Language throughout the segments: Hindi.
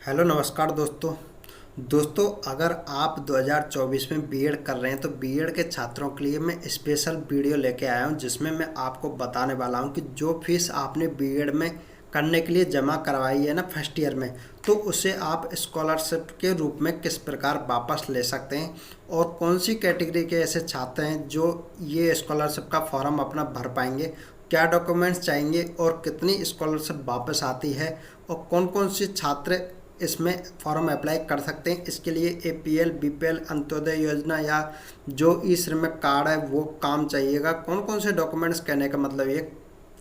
हेलो नमस्कार दोस्तों अगर आप 2024 में बीएड कर रहे हैं तो बीएड के छात्रों के लिए मैं स्पेशल वीडियो लेके आया हूं जिसमें मैं आपको बताने वाला हूं कि जो फीस आपने बीएड में करने के लिए जमा करवाई है ना फर्स्ट ईयर में, तो उसे आप स्कॉलरशिप के रूप में किस प्रकार वापस ले सकते हैं और कौन सी कैटेगरी के ऐसे छात्र हैं जो ये स्कॉलरशिप का फॉर्म अपना भर पाएंगे, क्या डॉक्यूमेंट्स चाहिए और कितनी स्कॉलरशिप वापस आती है और कौन कौन से छात्र इसमें फॉर्म अप्लाई कर सकते हैं। इसके लिए एपीएल, बीपीएल, अंत्योदय योजना या जो ई श्रमिक कार्ड है वो काम चाहिएगा। कौन कौन से डॉक्यूमेंट्स कहने का मतलब ये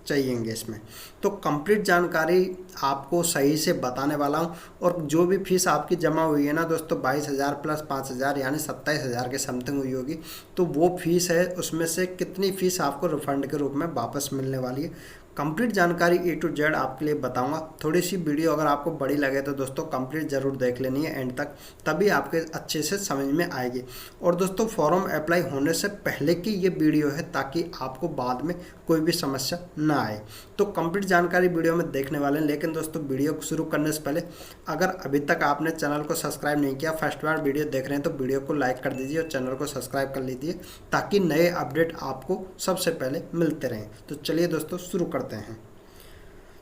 चाहिएंगे इसमें, तो कंप्लीट जानकारी आपको सही से बताने वाला हूँ। और जो भी फीस आपकी जमा हुई है ना दोस्तों, 22,000 प्लस 5,000 यानी 27,000 के समथिंग हुई होगी, तो वो फीस है, उसमें से कितनी फीस आपको रिफंड के रूप में वापस मिलने वाली है। कंप्लीट जानकारी ए टू जेड आपके लिए बताऊंगा। थोड़ी सी वीडियो अगर आपको बड़ी लगे तो दोस्तों कंप्लीट ज़रूर देख लेनी है एंड तक, तभी आपके अच्छे से समझ में आएगी। और दोस्तों फॉर्म अप्लाई होने से पहले की ये वीडियो है ताकि आपको बाद में कोई भी समस्या ना आए। तो कंप्लीट जानकारी वीडियो में देखने वाले हैं, लेकिन दोस्तों वीडियो को शुरू करने से पहले अगर अभी तक आपने चैनल को सब्सक्राइब नहीं किया, फर्स्ट बार वीडियो देख रहे हैं तो वीडियो को लाइक कर दीजिए और चैनल को सब्सक्राइब कर लीजिए ताकि नए अपडेट आपको सबसे पहले मिलते रहें। तो चलिए दोस्तों शुरू करते हैं।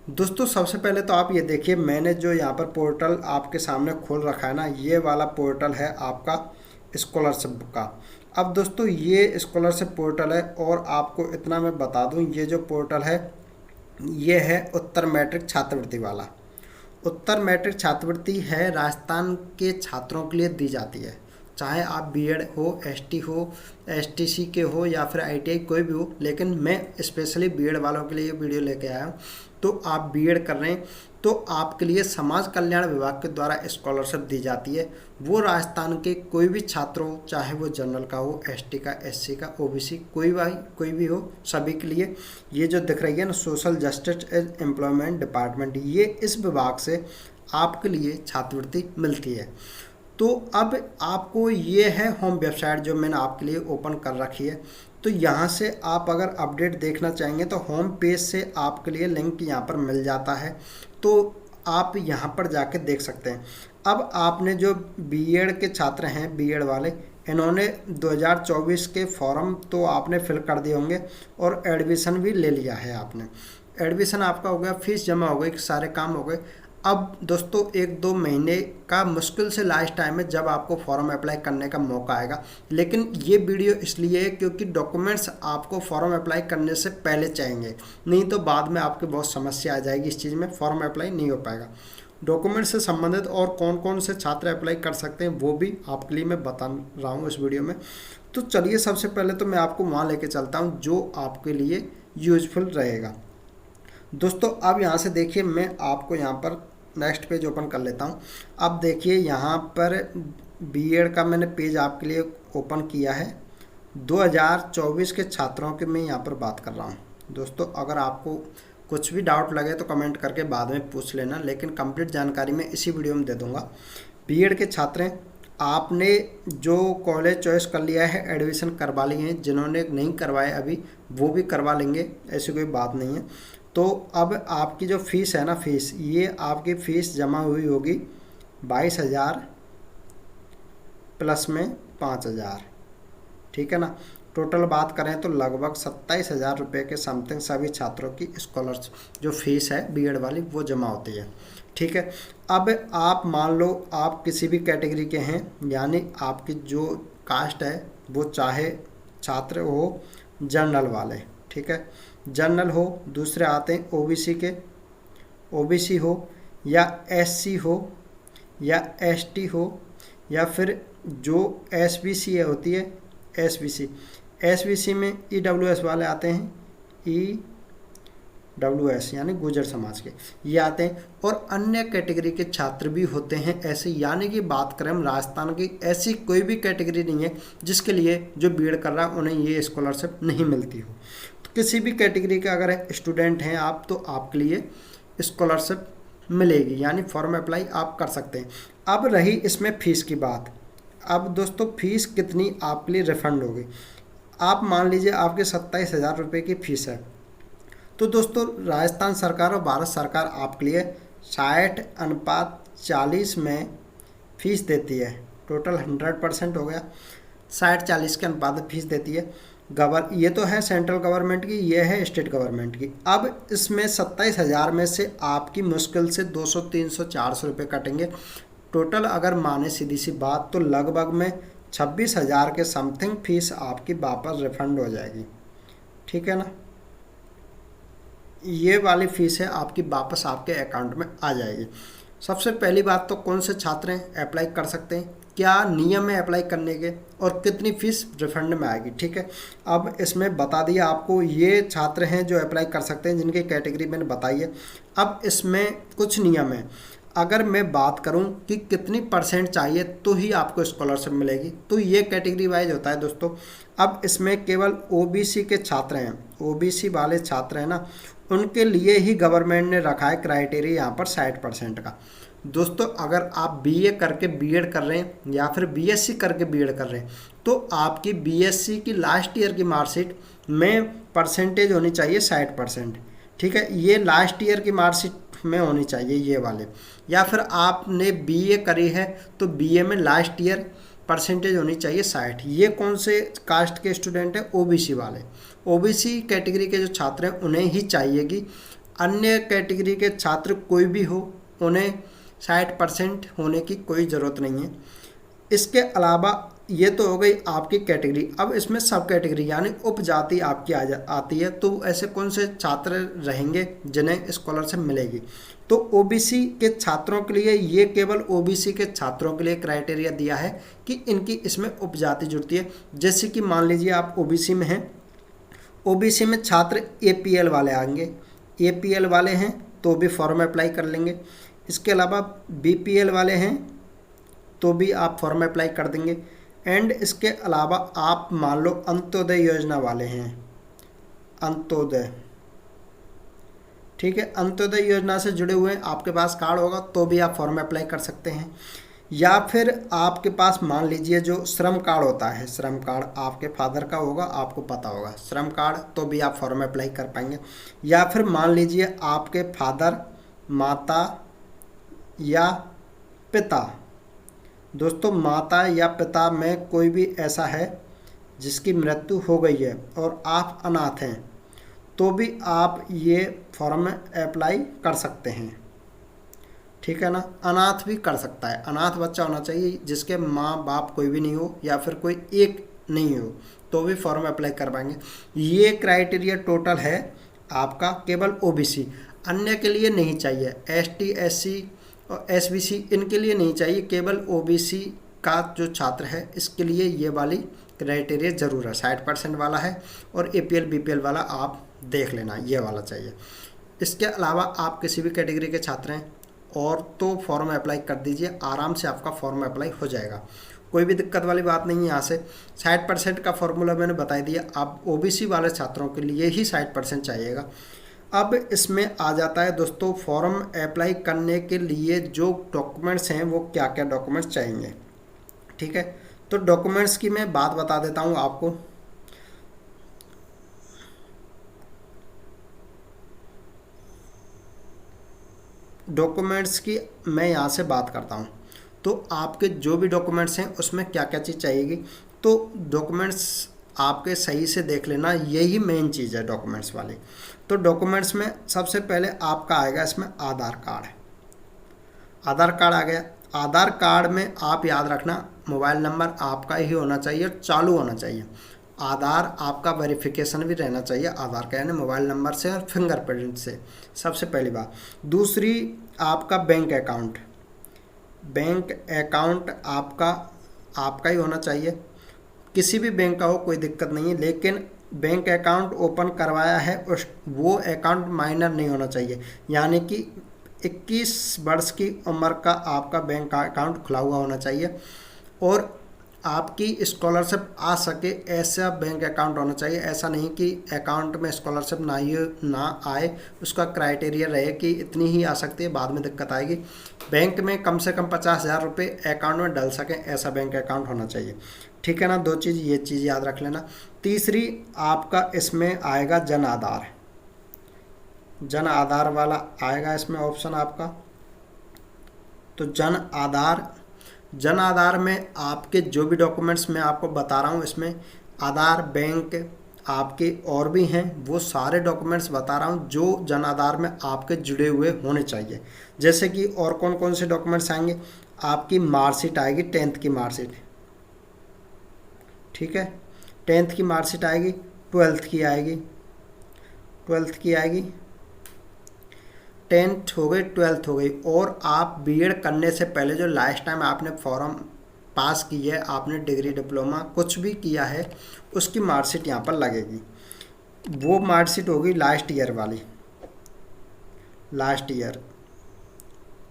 दोस्तों सबसे पहले तो आप ये देखिए, मैंने जो यहाँ पर पोर्टल आपके सामने खोल रखा है ना, ये वाला पोर्टल है आपका स्कॉलरशिप का। अब दोस्तों ये स्कॉलरशिप पोर्टल है और आपको इतना मैं बता दूं, ये जो पोर्टल है ये है उत्तर मैट्रिक छात्रवृत्ति वाला। उत्तर मैट्रिक छात्रवृत्ति है राजस्थान के छात्रों के लिए दी जाती है, चाहे आप बीएड हो, एसटी हो, एसटीसी के हो या फिर आईटीआई कोई भी हो, लेकिन मैं स्पेशली बीएड वालों के लिए ये वीडियो लेके आया हूँ। तो आप बीएड कर रहे हैं तो आपके लिए समाज कल्याण विभाग के द्वारा स्कॉलरशिप दी जाती है। वो राजस्थान के कोई भी छात्र हो, चाहे वो जनरल का हो, एसटी का, एससी का, ओबीसी कोई भी हो, सभी के लिए ये जो दिख रही है ना social justice and employment department, ये इस विभाग से आपके लिए छात्रवृत्ति मिलती है। तो अब आपको ये है होम वेबसाइट जो मैंने आपके लिए ओपन कर रखी है। तो यहाँ से आप अगर अपडेट देखना चाहेंगे तो होम पेज से आपके लिए लिंक यहाँ पर मिल जाता है, तो आप यहाँ पर जाके देख सकते हैं। अब आपने जो बीएड के छात्र हैं, बीएड वाले, इन्होंने 2024 के फॉर्म तो आपने फिल कर दिए होंगे और एडमिशन भी ले लिया है आपने। एडमिशन आपका हो गया, फीस जमा हो गई, सारे काम हो गए। अब दोस्तों 1-2 महीने का मुश्किल से लास्ट टाइम है जब आपको फॉर्म अप्लाई करने का मौका आएगा। लेकिन ये वीडियो इसलिए है क्योंकि डॉक्यूमेंट्स आपको फॉर्म अप्लाई करने से पहले चाहिए, नहीं तो बाद में आपके बहुत समस्या आ जाएगी, इस चीज़ में फॉर्म अप्लाई नहीं हो पाएगा। डॉक्यूमेंट से संबंधित और कौन कौन से छात्र अप्लाई कर सकते हैं वो भी आपके लिए मैं बता रहा हूँ इस वीडियो में। तो चलिए सबसे पहले तो मैं आपको वहाँ लेके चलता हूँ जो आपके लिए यूजफुल रहेगा। दोस्तों अब यहाँ से देखिए, मैं आपको यहाँ पर नेक्स्ट पेज ओपन कर लेता हूँ। अब देखिए यहाँ पर बीएड का मैंने पेज आपके लिए ओपन किया है। 2024 के छात्रों के मैं यहाँ पर बात कर रहा हूँ। दोस्तों अगर आपको कुछ भी डाउट लगे तो कमेंट करके बाद में पूछ लेना, लेकिन कंप्लीट जानकारी मैं इसी वीडियो में दे दूँगा। बीएड के छात्र हैं, आपने जो कॉलेज चॉइस कर लिया है, एडमिशन करवा लिए हैं, जिन्होंने नहीं करवाए अभी वो भी करवा लेंगे, ऐसी कोई बात नहीं है। तो अब आपकी जो फ़ीस है ना, फ़ीस ये आपकी फ़ीस जमा हुई होगी 22,000 प्लस में 5,000, ठीक है ना। टोटल बात करें तो लगभग 27,000 रुपये के समथिंग सभी छात्रों की स्कॉलरशिप जो फीस है बीएड वाली वो जमा होती है, ठीक है। अब आप मान लो आप किसी भी कैटेगरी के हैं, यानी आपकी जो कास्ट है वो, चाहे छात्र हो जनरल वाले, ठीक है, जनरल हो, दूसरे आते हैं ओबीसी के, ओबीसी हो या एससी हो या एसटी हो या फिर जो एसबीसी होती है, एसबीसी में ईडब्ल्यूएस वाले आते हैं, ईडब्ल्यूएस यानी गुर्जर समाज के ये आते हैं, और अन्य कैटेगरी के छात्र भी होते हैं ऐसे। यानी कि बात करें हम राजस्थान की, ऐसी कोई भी कैटेगरी नहीं है जिसके लिए जो बीएड कर रहा है उन्हें ये स्कॉलरशिप नहीं मिलती हो। किसी भी कैटेगरी के अगर स्टूडेंट हैं आप तो आपके लिए स्कॉलरशिप मिलेगी, यानी फॉर्म अप्लाई आप कर सकते हैं। अब रही इसमें फ़ीस की बात। अब दोस्तों फ़ीस कितनी आपके लिए रिफ़ंड होगी। आप मान लीजिए आपके 27,000 रुपये की फ़ीस है, तो दोस्तों राजस्थान सरकार और भारत सरकार आपके लिए 60 अनुपात 40 में फीस देती है। टोटल 100% हो गया, 60-40 के अनुपात में फीस देती है। ये तो है सेंट्रल गवर्नमेंट की, ये है स्टेट गवर्नमेंट की। अब इसमें 27,000 में से आपकी मुश्किल से 200, 300, 400 रुपये कटेंगे। टोटल अगर माने सीधी सी बात तो लगभग में 26,000 के समथिंग फीस आपकी वापस रिफंड हो जाएगी। ठीक है ना, ये वाली फीस है आपकी वापस आपके अकाउंट में आ जाएगी। सबसे पहली बात तो कौन से छात्र अप्लाई कर सकते हैं, क्या नियम है अप्लाई करने के, और कितनी फीस रिफंड में आएगी। ठीक है, अब इसमें बता दिया आपको, ये छात्र हैं जो अप्लाई कर सकते हैं जिनकी कैटेगरी मैंने बताई है। अब इसमें कुछ नियम है। अगर मैं बात करूं कि कितनी % चाहिए तो ही आपको स्कॉलरशिप मिलेगी, तो ये कैटेगरी वाइज होता है दोस्तों। अब इसमें केवल OBC के छात्र हैं, OBC वाले छात्र हैं ना, उनके लिए ही गवर्नमेंट ने रखा है क्राइटेरिया यहाँ पर 60% का। दोस्तों अगर आप BA करके B.Ed कर रहे हैं या फिर BSc करके B.Ed कर रहे हैं तो आपकी BSc की लास्ट ईयर की मार्कशीट में परसेंटेज होनी चाहिए 60%। ठीक है, ये लास्ट ईयर की मार्कशीट में होनी चाहिए ये वाले। या फिर आपने BA करी है तो BA में लास्ट ईयर परसेंटेज होनी चाहिए 60। ये कौन से कास्ट के स्टूडेंट हैं, OBC वाले। OBC कैटेगरी के जो छात्र हैं उन्हें ही चाहिएगी, अन्य कैटेगरी के छात्र कोई भी हो उन्हें 60% होने की कोई ज़रूरत नहीं है। इसके अलावा ये तो हो गई आपकी कैटेगरी। अब इसमें सब कैटेगरी यानी उपजाति आपकी आती है, तो ऐसे कौन से छात्र रहेंगे जिन्हें स्कॉलरशिप मिलेगी। तो OBC के छात्रों के लिए, ये केवल OBC के छात्रों के लिए क्राइटेरिया दिया है कि इनकी इसमें उपजाति जुड़ती है। जैसे कि मान लीजिए आप OBC में हैं, OBC में छात्र APL वाले आएंगे, APL वाले हैं तो भी फॉर्म अप्लाई कर लेंगे। इसके अलावा BPL वाले हैं तो भी आप फॉर्म अप्लाई कर देंगे। एंड इसके अलावा आप मान लो अंत्योदय योजना वाले हैं, अंत्योदय, ठीक है, अंत्योदय योजना से जुड़े हुए आपके पास कार्ड होगा तो भी आप फॉर्म अप्लाई कर सकते हैं। या फिर आपके पास मान लीजिए जो श्रम कार्ड होता है, श्रम कार्ड आपके फादर का होगा, आपको पता होगा श्रम कार्ड, तो भी आप फॉर्म अप्लाई कर पाएंगे। या फिर मान लीजिए आपके फादर, माता या पिता, दोस्तों माता या पिता में कोई भी ऐसा है जिसकी मृत्यु हो गई है और आप अनाथ हैं तो भी आप ये फॉर्म अप्लाई कर सकते हैं। ठीक है ना, अनाथ भी कर सकता है, अनाथ बच्चा होना चाहिए जिसके माँ बाप कोई भी नहीं हो या फिर कोई एक नहीं हो तो भी फॉर्म अप्लाई कर पाएंगे। ये क्राइटेरिया टोटल है आपका केवल OBC, अन्य के लिए नहीं चाहिए। ST SC और SBC इनके लिए नहीं चाहिए, केवल OBC का जो छात्र है इसके लिए ये वाली क्राइटेरिया ज़रूर है, 60% वाला है। और APL BPL वाला आप देख लेना, ये वाला चाहिए। इसके अलावा आप किसी भी कैटेगरी के छात्र हैं और तो फॉर्म अप्लाई कर दीजिए, आराम से आपका फॉर्म अप्लाई हो जाएगा, कोई भी दिक्कत वाली बात नहीं है। यहाँ से 60% का फॉर्मूला मैंने बता दिया, आप OBC वाले छात्रों के लिए ही 60% चाहिएगा। अब इसमें आ जाता है दोस्तों फॉर्म अप्लाई करने के लिए जो डॉक्यूमेंट्स हैं वो क्या क्या डॉक्यूमेंट्स चाहिए। ठीक है, तो डॉक्यूमेंट्स की मैं बात बता देता हूँ आपको। डॉक्यूमेंट्स की मैं यहाँ से बात करता हूँ, तो आपके जो भी डॉक्यूमेंट्स हैं उसमें क्या क्या चीज़ चाहिएगी। तो डॉक्यूमेंट्स आपके सही से देख लेना, यही मेन चीज़ है डॉक्यूमेंट्स वाली। तो डॉक्यूमेंट्स में सबसे पहले आपका आएगा इसमें आधार कार्ड। आधार कार्ड आ गया। आधार कार्ड में आप याद रखना मोबाइल नंबर आपका ही होना चाहिए, चालू होना चाहिए। आधार आपका वेरिफिकेशन भी रहना चाहिए आधार का, यानी मोबाइल नंबर से और फिंगरप्रिंट से, सबसे पहली बात। दूसरी आपका बैंक अकाउंट, बैंक अकाउंट आपका ही होना चाहिए, किसी भी बैंक का हो कोई दिक्कत नहीं है, लेकिन बैंक अकाउंट ओपन करवाया है उस वो अकाउंट माइनर नहीं होना चाहिए, यानी कि 21 वर्ष की उम्र का आपका बैंक अकाउंट खुला हुआ होना चाहिए और आपकी स्कॉलरशिप आ सके ऐसा बैंक अकाउंट होना चाहिए। ऐसा नहीं कि अकाउंट में स्कॉलरशिप ना आए, उसका क्राइटेरिया रहे कि इतनी ही आ सकती है, बाद में दिक्कत आएगी। बैंक में कम से कम 50,000 रुपये अकाउंट में डल सकें ऐसा बैंक अकाउंट होना चाहिए। ठीक है ना, दो चीज़, ये चीज़ याद रख लेना। तीसरी आपका इसमें आएगा जन आधार, जन आधार वाला आएगा इसमें ऑप्शन आपका। तो जन आधार में आपके जो भी डॉक्यूमेंट्स मैं आपको बता रहा हूँ, इसमें आधार, बैंक आपके और भी हैं, वो सारे डॉक्यूमेंट्स बता रहा हूँ जो जन आधार में आपके जुड़े हुए होने चाहिए। जैसे कि और कौन कौन से डॉक्यूमेंट्स आएंगे, आपकी मार्कशीट आएगी, 10th की मार्कशीट, ठीक है, 10th की मार्कशीट आएगी, 12th की आएगी, 10th हो गई, 12th हो गई। और आप बीएड करने से पहले जो लास्ट टाइम आपने फॉर्म पास की है, आपने डिग्री, डिप्लोमा कुछ भी किया है, उसकी मार्कशीट यहाँ पर लगेगी। वो मार्कशीट होगी लास्ट ईयर वाली, लास्ट ईयर।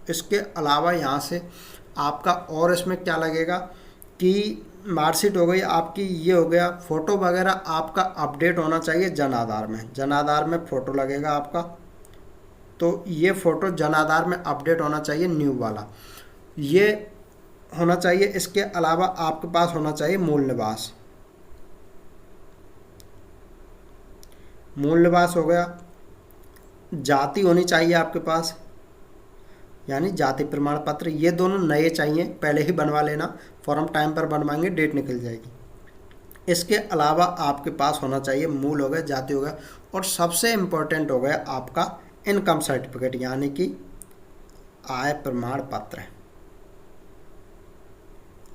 इसके अलावा यहाँ से आपका और इसमें क्या लगेगा कि मार्कशीट हो गई आपकी, ये हो गया, फ़ोटो वगैरह आपका अपडेट होना चाहिए जन आधार में। जन आधार में फ़ोटो लगेगा आपका, तो ये फ़ोटो जन आधार में अपडेट होना चाहिए, न्यू वाला ये होना चाहिए। इसके अलावा आपके पास होना चाहिए मूल निवास, मूल निवास हो गया। जाति होनी चाहिए आपके पास, यानी जाति प्रमाण पत्र, ये दोनों नए चाहिए, पहले ही बनवा लेना, फॉर्म टाइम पर बनवाएंगे, डेट निकल जाएगी। इसके अलावा आपके पास होना चाहिए मूल हो गया, जाति हो गया, और सबसे इम्पोर्टेंट हो गया आपका इनकम सर्टिफिकेट, यानी कि आय प्रमाण पत्र।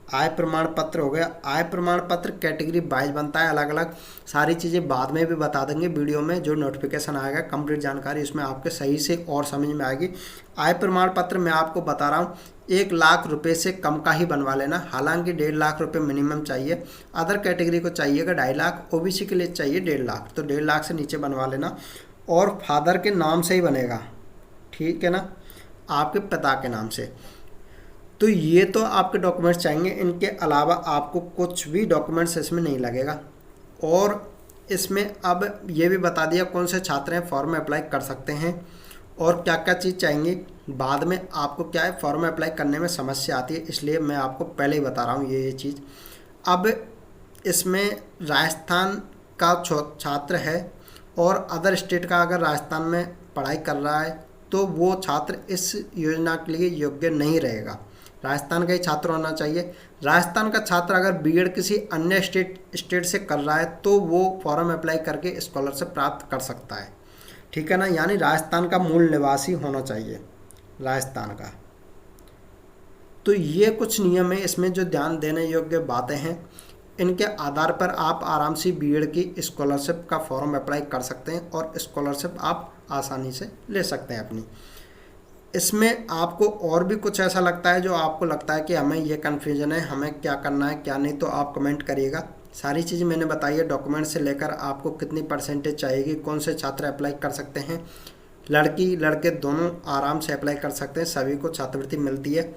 आय प्रमाण पत्र हो गया। आय प्रमाण पत्र कैटेगरी वाइज बनता है, अलग अलग, सारी चीज़ें बाद में भी बता देंगे वीडियो में, जो नोटिफिकेशन आएगा कंप्लीट जानकारी इसमें आपके सही से और समझ में आएगी। आय प्रमाण पत्र मैं आपको बता रहा हूँ 1 लाख रुपए से कम का ही बनवा लेना, हालांकि 1.5 लाख रुपए मिनिमम चाहिए। अदर कैटेगरी को चाहिएगा 2.5 लाख, ओबीसी के लिए चाहिए 1.5 लाख, तो 1.5 लाख से नीचे बनवा लेना। और फादर के नाम से ही बनेगा, ठीक है ना, आपके पिता के नाम से। तो ये तो आपके डॉक्यूमेंट्स चाहिए, इनके अलावा आपको कुछ भी डॉक्यूमेंट्स इसमें नहीं लगेगा। और इसमें अब ये भी बता दिया कौन से छात्र हैं फॉर्म अप्लाई कर सकते हैं और क्या क्या चीज़ चाहिए। बाद में आपको क्या है, फॉर्म अप्लाई करने में समस्या आती है, इसलिए मैं आपको पहले ही बता रहा हूँ ये चीज़। अब इसमें राजस्थान का छात्र है और अदर स्टेट का अगर राजस्थान में पढ़ाई कर रहा है तो वो छात्र इस योजना के लिए योग्य नहीं रहेगा, राजस्थान का ही छात्र होना चाहिए। राजस्थान का छात्र अगर बीएड किसी अन्य स्टेट से कर रहा है तो वो फॉर्म अप्लाई करके स्कॉलरशिप प्राप्त कर सकता है, ठीक है ना, यानी राजस्थान का मूल निवासी होना चाहिए, राजस्थान का। तो ये कुछ नियम है इसमें जो ध्यान देने योग्य बातें हैं, इनके आधार पर आप आराम से बीएड की स्कॉलरशिप का फॉर्म अप्लाई कर सकते हैं और स्कॉलरशिप आप आसानी से ले सकते हैं अपनी। इसमें आपको और भी कुछ ऐसा लगता है जो आपको लगता है कि हमें ये कन्फ्यूजन है, हमें क्या करना है क्या नहीं, तो आप कमेंट करिएगा। सारी चीज़ मैंने बताई है, डॉक्यूमेंट से लेकर आपको कितनी परसेंटेज चाहिएगी, कौन से छात्र अप्लाई कर सकते हैं, लड़की लड़के दोनों आराम से अप्लाई कर सकते हैं, सभी को छात्रवृत्ति मिलती है।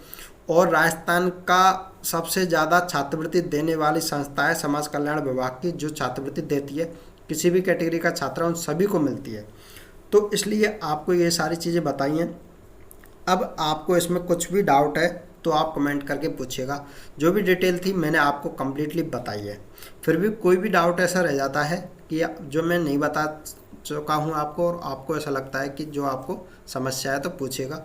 और राजस्थान का सबसे ज़्यादा छात्रवृत्ति देने वाली संस्था है समाज कल्याण विभाग की, जो छात्रवृत्ति देती है, किसी भी कैटेगरी का छात्र उन सभी को मिलती है। तो इसलिए आपको ये सारी चीज़ें बताई हैं। अब आपको इसमें कुछ भी डाउट है तो आप कमेंट करके पूछिएगा, जो भी डिटेल थी मैंने आपको कम्प्लीटली बताई है। फिर भी कोई भी डाउट ऐसा रह जाता है कि जो मैं नहीं बता चुका हूँ आपको और आपको ऐसा लगता है कि जो आपको समस्या है, तो पूछिएगा।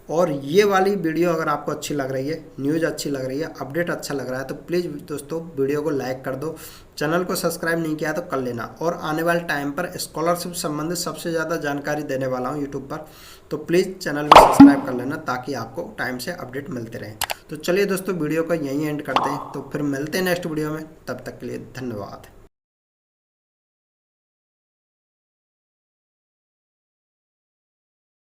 और ये वाली वीडियो अगर आपको अच्छी लग रही है, न्यूज़ अच्छी लग रही है, अपडेट अच्छा लग रहा है, तो प्लीज़ दोस्तों वीडियो को लाइक कर दो, चैनल को सब्सक्राइब नहीं किया तो कर लेना। और आने वाले टाइम पर स्कॉलरशिप संबंधित सबसे ज़्यादा जानकारी देने वाला हूँ यूट्यूब पर, तो प्लीज़ चैनल को सब्सक्राइब कर लेना ताकि आपको टाइम से अपडेट मिलते रहें। तो चलिए दोस्तों, वीडियो को यहीं एंड करते हैं, तो फिर मिलते हैं नेक्स्ट वीडियो में, तब तक के लिए धन्यवाद।